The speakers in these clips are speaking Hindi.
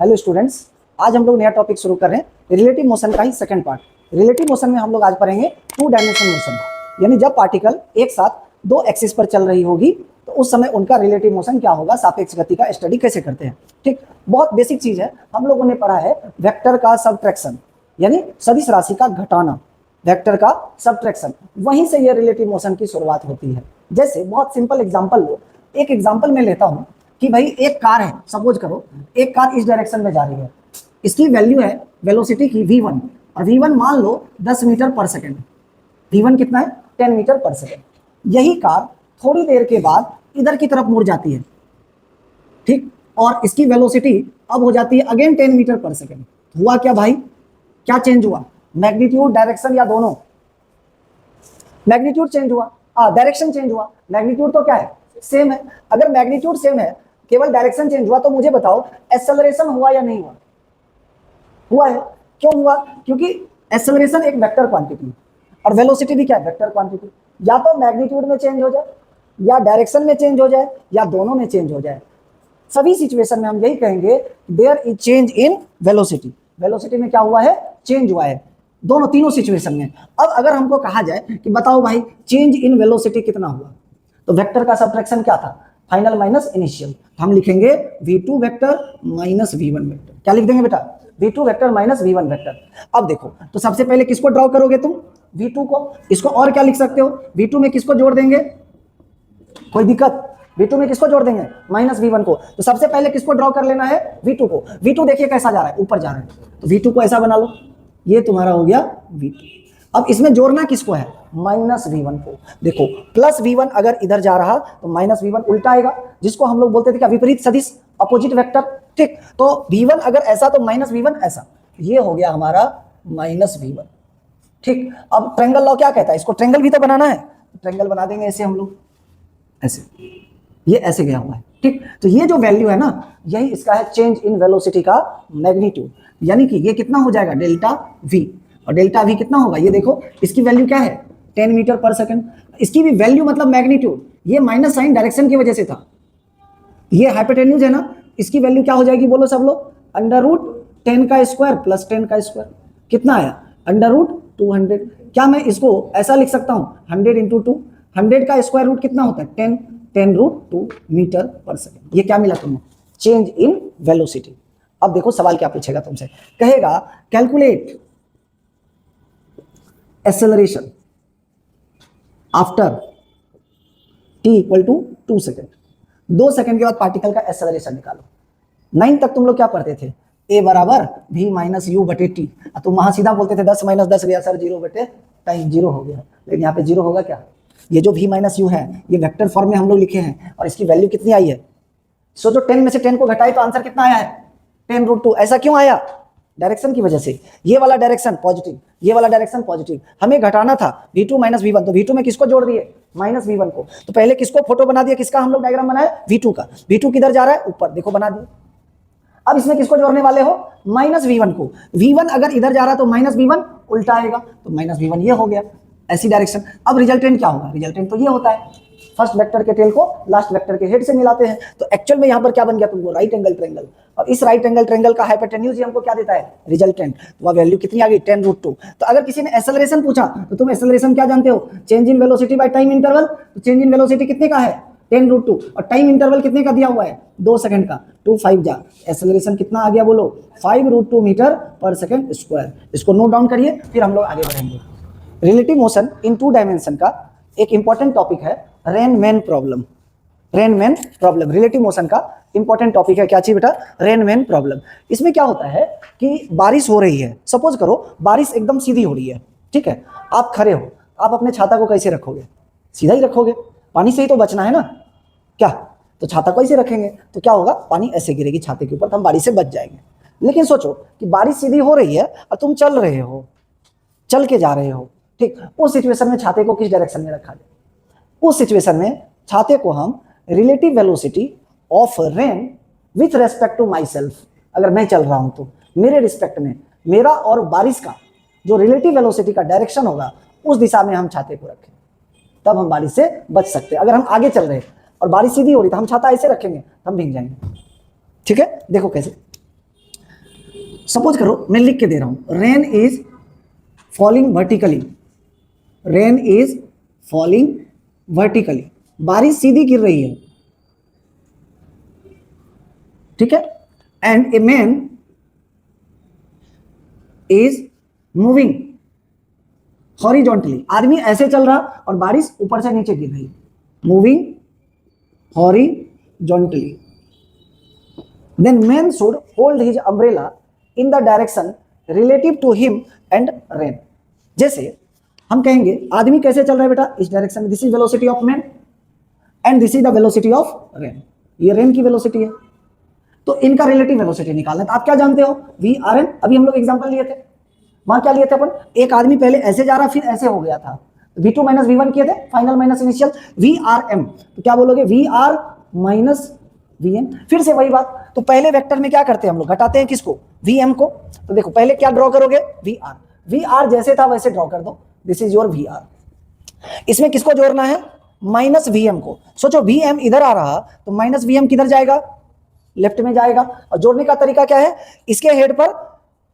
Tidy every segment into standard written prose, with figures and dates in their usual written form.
हेलो स्टूडेंट्स, आज हम लोग नया टॉपिक शुरू कर रहे हैं रिलेटिव मोशन का ही सेकंड पार्ट। रिलेटिव मोशन में हम लोग आज पढ़ेंगे टू डायमेंशन मोशन, यानी जब पार्टिकल एक साथ दो एक्सिस पर चल रही होगी तो उस समय उनका रिलेटिव मोशन क्या होगा, सापेक्ष गति का स्टडी कैसे करते हैं। ठीक, बहुत बेसिक चीज है। हम लोगों ने पढ़ा है वेक्टर का सबट्रैक्शन, यानी सदिश राशि का घटाना, वेक्टर का सबट्रैक्शन, वहीं से ये रिलेटिव मोशन की शुरुआत होती है। जैसे बहुत सिंपल एग्जांपल लो, एक एग्जांपल मैं लेता हूं कि भाई एक कार है, सपोज करो एक कार इस डायरेक्शन में जा रही है, इसकी वैल्यू है वेलोसिटी की v1 और v1 मान लो 10 मीटर पर सेकंड। v1 कितना है? 10 मीटर पर सेकंड। यही कार थोड़ी देर के बाद इधर की तरफ मुड़ जाती है, ठीक, और इसकी वेलोसिटी अब हो जाती है अगेन 10 मीटर पर सेकंड। हुआ क्या भाई, क्या चेंज हुआ? मैग्नीट्यूड, डायरेक्शन या दोनों? मैग्नीट्यूड चेंज हुआ, डायरेक्शन चेंज हुआ। मैग्नीट्यूड तो क्या है? सेम है। अगर मैग्नीट्यूड सेम है, केवल डायरेक्शन चेंज हुआ, तो मुझे बताओ एक्सेलरेशन हुआ या नहीं हुआ? हुआ है। क्यों हुआ? क्योंकि एक्सेलरेशन एक वेक्टर क्वांटिटी और वेलोसिटी भी क्या है? Vector quantity. या तो मैग्नीट्यूड में चेंज हो जाए, या डायरेक्शन में चेंज हो जाए, या दोनों में चेंज हो जाए। सभी सिचुएशन में हम यही कहेंगे there is change in velocity. Velocity में क्या हुआ है? चेंज हुआ है, दोनों तीनों सिचुएशन में। अब अगर हमको कहा जाए कि बताओ भाई चेंज इन वेलोसिटी कितना हुआ, तो वेक्टर का सबट्रैक्शन क्या था? Final minus initial. हम लिखेंगे v2 vector minus v1 vector. क्या लिख देंगे बेटा? v2 vector minus v1 vector. अब देखो, तो सबसे पहले किसको ड्रॉ करोगे तुम? v2 को। इसको और क्या लिख सकते हो? v2 में किसको जोड़ देंगे? कोई दिक्कत? v2 में किसको जोड़ देंगे? माइनस v1 को। तो सबसे पहले किसको ड्रॉ कर लेना है? v2 को। v2 देखिए कैसा जा रहा है, ऊपर जा रहा है, तो v2 को ऐसा बना लो, ये तुम्हारा हो गया v2। अब इसमें जोड़ना किसको है? माइनस v1 को। देखो प्लस v1 अगर इधर जा रहा तो माइनस v1 उल्टा आएगा, जिसको हम लोग बोलते थे क्या? विपरीत सदिश, अपोजिट वेक्टर। ठीक, तो v1 अगर ऐसा तो माइनस v1 ऐसा, ये हो गया हमारा माइनस v1। ठीक, अब ट्रायंगल लॉ क्या कहता है? इसको ट्रायंगल भी तो बनाना है, ट्रायंगल बना देंगे ऐसे हम लोग, ऐसे, ये ऐसे गया हुआ है। ठीक, तो ये जो वैल्यू है ना, यही इसका है चेंज इन वेलोसिटी का मैग्नीट्यूड, यानी कि ये कितना हो जाएगा? Delta v। और डेल्टा v कितना होगा? ये देखो, इसकी वैल्यू क्या है? 10 मीटर पर सेकंड। इसकी भी वैल्यू मतलब मैग्नीट्यूड, ये माइनस साइन डायरेक्शन की वजह से था, ये हाइपोटेन्यूज है ना, इसकी वैल्यू क्या हो जाएगी बोलो सब लोग? अंडर रूट 10 का स्क्वायर प्लस 10 का स्क्वायर। कितना आया? Under root 200। क्या मैं इसको ऐसा लिख सकता हूं? 100 इंटू 2। 100 का स्क्वायर रूट कितना होता है? 10। 10 रूट 2 मीटर पर सेकंड। ये क्या मिला तुम्हें? Change in velocity. अब देखो सवाल क्या पूछेगा तुमसे, कहेगा calculate acceleration after t equal to 2 second. 2 second के बाद पार्टिकल का एक्सेलरेशन निकालो। 9 तक तुम लोग क्या पढ़ते थे? a बराबर v माइनस यू बटे टी। तुम वहां सीधा बोलते थे 10 माइनस 10 गया सर 0 बटे टाइम, 0 हो गया। लेकिन यहाँ पे 0 होगा क्या? ये जो v माइनस यू है, ये वेक्टर फॉर्म में हम लोग लिखे हैं, और इसकी वैल्यू कितनी आई है? सोचो 10 में से 10 को घटाए तो आंसर कितना आया है? 10 रूट 2। ऐसा क्यों आया? डायरेक्शन की वजह से। ये वाला डायरेक्शन पॉजिटिव, ये वाला डायरेक्शन पॉजिटिव, हमें घटाना था v2 माइनस v1, तो v2 में किसको जोड़ दिए? माइनस v1 को। तो पहले किसको फोटो बना दिया? किसका हम लोग डायग्राम बनाया? v2 का। v2 किधर जा रहा है? ऊपर, देखो बना दिया। अब इसमें किसको जोड़ने वाले हो? माइनस v1 को। v1 अगर इधर जा रहा है तो माइनस v1 उल्टा आएगा, तो माइनस v1 ये हो गया, ऐसी डायरेक्शन। अब रिजल्टेंट क्या होगा? रिजल्टेंट तो ये होता है, फर्स्ट वेक्टर के टेल को लास्ट वेक्टर के हेड से मिलाते हैं। तो एक्चुअल में यहाँ पर क्या बन गया तुमको? Right angle triangle. और इस राइट एंगल ट्रायंगल का हाइपोटेन्यूज हमको क्या देता है? रिजल्टेंट। तो वह वैल्यू कितनी आ गई? 10 रूट 2। तो अगर किसी ने एक्सेलरेशन पूछा तो तुम एक्सेलरेशन क्या जानते हो? Change in velocity by time interval. तो चेंज इन वेलोसिटी कितने का है? 10 रूट 2। और टाइम इंटरवल कितने का दिया हुआ है? 2 सेकंड का। 2 5 जा, एक्सेलरेशन कितना आ गया बोलो? 5 रूट 2 मीटर पर सेकंड स्क्वायर। इसको नोट डाउन करिए, फिर हम लोग आगे बढ़ेंगे। रिलेटिव मोशन इन 2 डायमेंशन का एक इंपॉर्टेंट टॉपिक है Rain Man problem. Rain Man problem relative motion का इंपॉर्टेंट टॉपिक है। क्या चीज बेटा? Rain Man problem. इसमें क्या होता है कि बारिश हो रही है, सपोज करो बारिश एकदम सीधी हो रही है, ठीक है, आप खड़े हो, आप अपने छाता को कैसे रखोगे? सीधा ही रखोगे, पानी से ही तो बचना है ना, क्या? तो छाता को ऐसे रखेंगे तो क्या होगा? पानी ऐसे गिरेगी छाते के ऊपर, तो हम बारिश से बच जाएंगे। लेकिन सोचो कि बारिश सीधी हो रही है और तुम चल रहे हो, चल के जा रहे हो, ठीक, उस सिचुएशन में छाते को किस डायरेक्शन में रखा जाए? उस सिचुएशन में छाते को हम relative velocity of rain with respect to myself, अगर मैं चल रहा हूं तो मेरे रिस्पेक्ट में मेरा और बारिश का जो रिलेटिव वेलोसिटी का डायरेक्शन होगा उस दिशा में हम छाते को रखें, तब हम बारिश से बच सकते हैं। अगर हम आगे चल रहे हैं और बारिश सीधी हो रही तो हम छाता ऐसे रखेंगे, हम भीग जाएंगे। ठीक है, देखो कैसे। सपोज करो मैं लिख के दे रहा हूं, rain is falling vertically, rain is falling vertically, बारिश सीधी गिर रही है, ठीक है। And a man is moving horizontally, आदमी ऐसे चल रहा और बारिश ऊपर से नीचे गिर रही, moving horizontally, then man should hold his umbrella in the direction relative to him and rain. जैसे हम कहेंगे आदमी कैसे चल रहा है बेटा, इस डायरेक्शन में, this is velocity of man and this is the velocity of rain, ये रेन की वेलोसिटी है, तो इनका रिलेटिव वेलोसिटी निकालना है। तो आप क्या जानते हो, वी आर एन, अभी हम लोग एग्जांपल लिए थे, वहां क्या लिए थे अपन, एक आदमी पहले ऐसे जा रहा फिर ऐसे हो गया था, v2 माइनस v1 किए थे, final minus initial, v r m, तो क्या बोलोगे, v r minus v m. फिर से वही बात, तो पहले वेक्टर में क्या करते हैं हम लोग, घटाते हैं किसको, वी एम को। तो देखो पहले क्या ड्रॉ करोगे, वी आर जैसे था वैसे ड्रॉ कर दो, this is your v r. इसमें किसको जोड़ना है, माइनस वी एम को। सोचो वी एम इधर आ रहा तो माइनस वी एम किधर जाएगा, लेफ्ट में जाएगा। और जोड़ने का तरीका क्या है, इसके हेड पर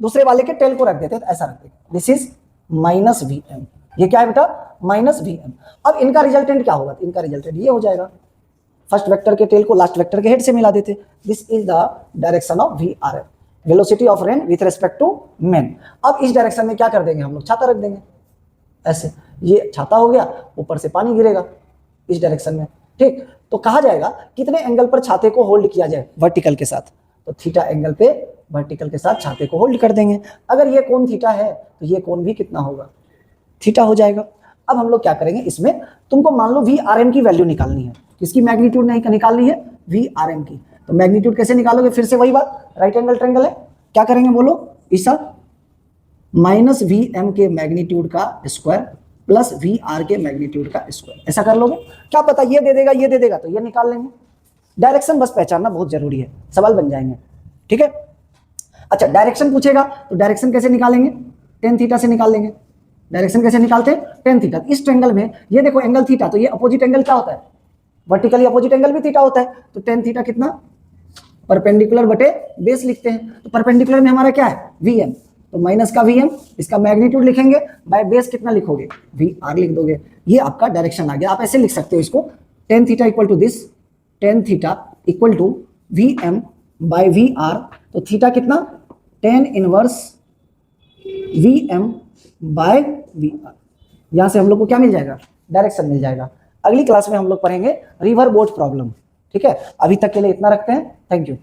दूसरे वाले के टेल को रख देते हैं, तो ऐसा रख देते, this is minus v m, ये क्या है बेटा, माइनस वी एम। अब इनका रिजल्टेंट क्या होगा, इनका रिजल्टेंट ये हो जाएगा, फर्स्ट वेक्टर के टेल को लास्ट वेक्टर के हेड से मिला देते, this is the direction of v r m, velocity of rain with respect to man. अब इस डायरेक्शन में क्या कर देंगे हम लोग, छाता रख देंगे ऐसे, ये छाता हो गया, ऊपर से पानी गिरेगा इस डायरेक्शन में, ठीक। तो कहा जाएगा कितने एंगल पर छाते को होल्ड किया जाए, वर्टिकल के साथ, तो थीटा एंगल पे वर्टिकल के साथ छाते को होल्ड कर देंगे। अगर ये कोण थीटा है तो ये कोण भी कितना होगा, थीटा हो जाएगा। अब हम लोग क्या करेंगे, इसमें तुमको मान लो वी आर एम की वैल्यू निकालनी है, किसकी मैग्नीट्यूड नहीं निकालनी है, वी आर एम की। तो मैग्नीट्यूड कैसे निकालोगे, फिर से वही बात, राइट एंगल ट्रायंगल है, क्या करेंगे बोलो, ईसा माइनस वी एम के मैग्नीट्यूड का स्क्वायर प्लस वी आर के मैग्नीट्यूड का स्क्वायर, ऐसा कर लोगे। क्या पता ये दे देगा ये दे देगा, तो ये निकाल लेंगे। डायरेक्शन बस पहचानना बहुत जरूरी है, सवाल बन जाएंगे, ठीक है। अच्छा डायरेक्शन पूछेगा तो डायरेक्शन कैसे निकालेंगे, टेन थीटा से निकाल लेंगे। डायरेक्शन कैसे निकालते हैं, टेन थीटा। इस ट्रायंगल में ये देखो एंगल थीटा, तो ये अपोजिट एंगल क्या होता है, वर्टिकली अपोजिट एंगल भी थीटा होता है, तो टेन थीटा कितना, परपेंडिकुलर बटे बेस लिखते हैं। तो परपेंडिकुलर में हमारा क्या है, वी एम, तो माइनस का वी एम, इसका मैग्नीट्यूड लिखेंगे, बाय बेस कितना लिखोगे, वी आर लिख दोगे। ये आपका डायरेक्शन आ गया। आप ऐसे लिख सकते हो इसको, tan theta equal to this, tan theta equal to v m by v r, तो थीटा कितना, tan inverse v m by v r. यहां से हम लोग को क्या मिल जाएगा, डायरेक्शन मिल जाएगा। अगली क्लास में हम लोग पढ़ेंगे रिवर बोट प्रॉब्लम, ठीक है। अभी तक के लिए इतना रखते हैं, थैंक यू।